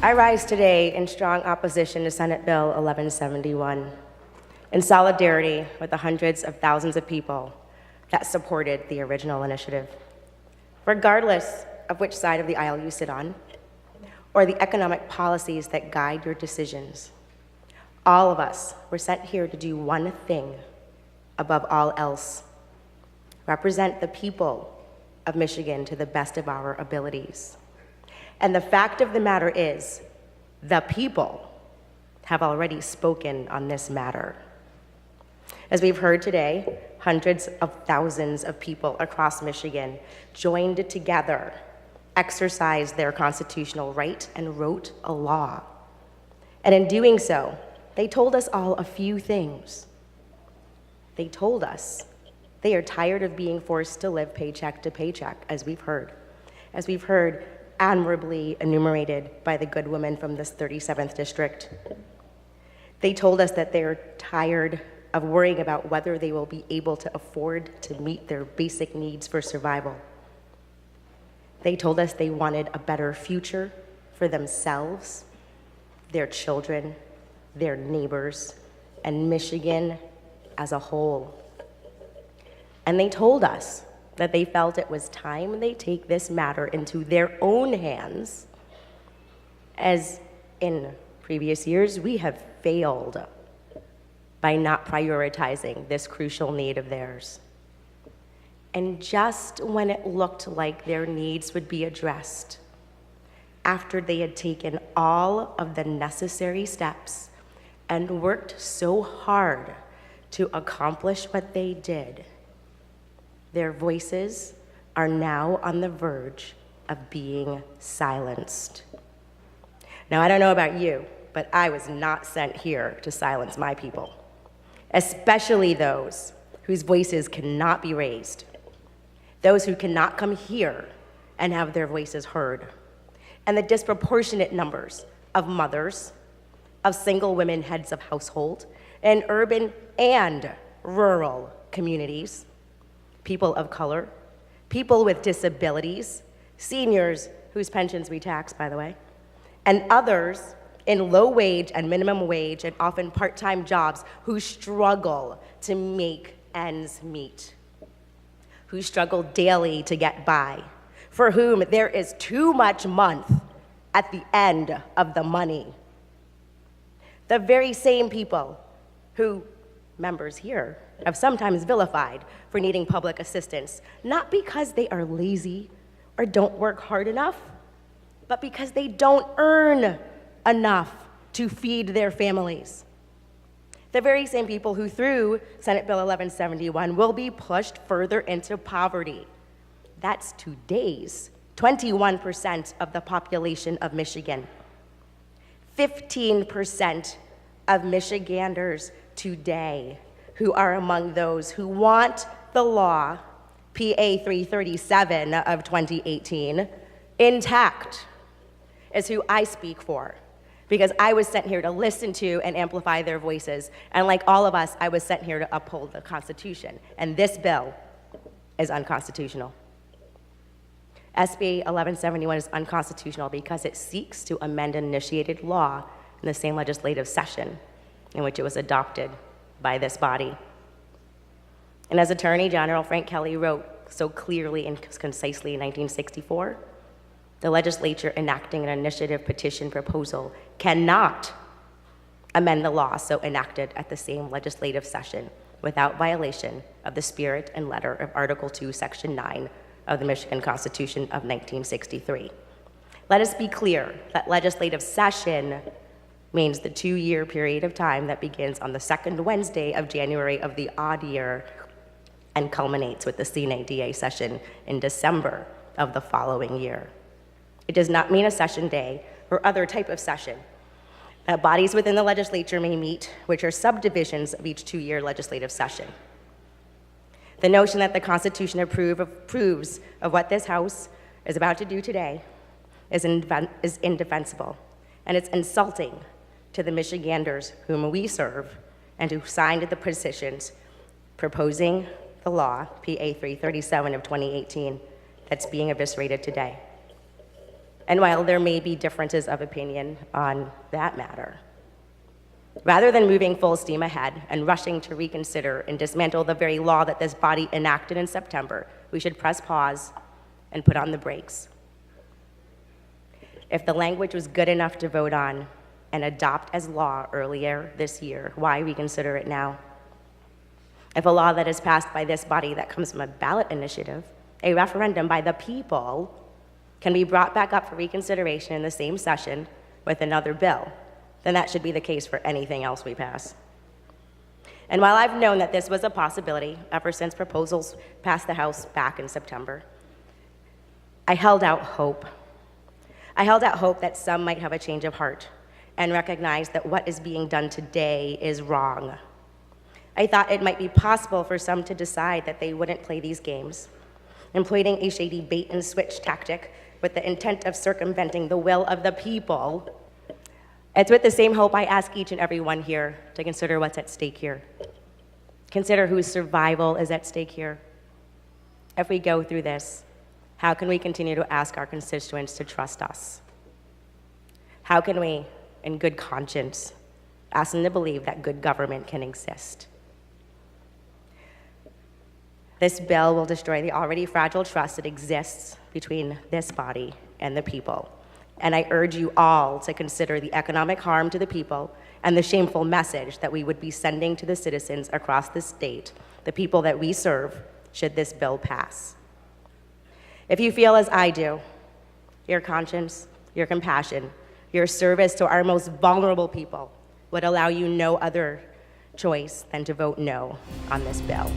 I rise today in strong opposition to Senate Bill 1171, in solidarity with the hundreds of thousands of people that supported the original initiative. Regardless of which side of the aisle you sit on, or the economic policies that guide your decisions, all of us were sent here to do one thing above all else: represent the people of Michigan to the best of our abilities. And the fact of the matter is, the people have already spoken on this matter. As we've heard today, hundreds of thousands of people across Michigan joined together, exercised their constitutional right, and wrote a law. And in doing so, they told us all a few things. They told us they are tired of being forced to live paycheck to paycheck, as we've heard admirably enumerated by the good woman from this 37th district. They told us that they're tired of worrying about whether they will be able to afford to meet their basic needs for survival. They told us they wanted a better future for themselves, their children, their neighbors, and Michigan as a whole. And they told us that they felt it was time they take this matter into their own hands, as in previous years we have failed by not prioritizing this crucial need of theirs. And just when it looked like their needs would be addressed, after they had taken all of the necessary steps and worked so hard to accomplish what they did, their voices are now on the verge of being silenced. Now, I don't know about you, but I was not sent here to silence my people, especially those whose voices cannot be raised, those who cannot come here and have their voices heard, and the disproportionate numbers of mothers, of single women heads of household, in urban and rural communities, people of color, people with disabilities, seniors whose pensions we tax, by the way, and others in low wage and minimum wage and often part-time jobs who struggle to make ends meet, who struggle daily to get by, for whom there is too much month at the end of the money. The very same people who members here have sometimes vilified for needing public assistance, not because they are lazy or don't work hard enough, but because they don't earn enough to feed their families. The very same people who, through Senate Bill 1171, will be pushed further into poverty. That's today's 21% of the population of Michigan. 15% of Michiganders today who are among those who want the law, PA 337 of 2018, intact, is who I speak for, because I was sent here to listen to and amplify their voices. And like all of us, I was sent here to uphold the Constitution. And this bill is unconstitutional. SB 1171 is unconstitutional because it seeks to amend an initiated law in the same legislative session in which it was adopted by this body. And as Attorney General Frank Kelly wrote so clearly and concisely in 1964, the legislature enacting an initiative petition proposal cannot amend the law so enacted at the same legislative session without violation of the spirit and letter of Article 2, Section 9 of the Michigan Constitution of 1963. Let us be clear that legislative session means the 2-year period of time that begins on the second Wednesday of January of the odd year and culminates with the Sine Die session in December of the following year. It does not mean a session day or other type of session that bodies within the legislature may meet, which are subdivisions of each 2-year legislative session. The notion that the Constitution approves of what this House is about to do today is indefensible, and it's insulting to the Michiganders whom we serve and who signed the petitions proposing the law, PA 337 of 2018, that's being eviscerated today. And while there may be differences of opinion on that matter, rather than moving full steam ahead and rushing to reconsider and dismantle the very law that this body enacted in September, we should press pause and put on the brakes. If the language was good enough to vote on and adopt as law earlier this year, why reconsider it now? If a law that is passed by this body that comes from a ballot initiative, a referendum by the people, can be brought back up for reconsideration in the same session with another bill, then that should be the case for anything else we pass. And while I've known that this was a possibility ever since proposals passed the House back in September, I held out hope. I held out hope that some might have a change of heart and recognize that what is being done today is wrong. I thought it might be possible for some to decide that they wouldn't play these games, employing a shady bait and switch tactic with the intent of circumventing the will of the people. It's with the same hope I ask each and every one here to consider what's at stake here. Consider whose survival is at stake here. If we go through this, how can we continue to ask our constituents to trust us? How can we, in good conscience, ask them to believe that good government can exist? This bill will destroy the already fragile trust that exists between this body and the people. And I urge you all to consider the economic harm to the people and the shameful message that we would be sending to the citizens across the state, the people that we serve, should this bill pass. If you feel as I do, your conscience, your compassion, your service to our most vulnerable people would allow you no other choice than to vote no on this bill.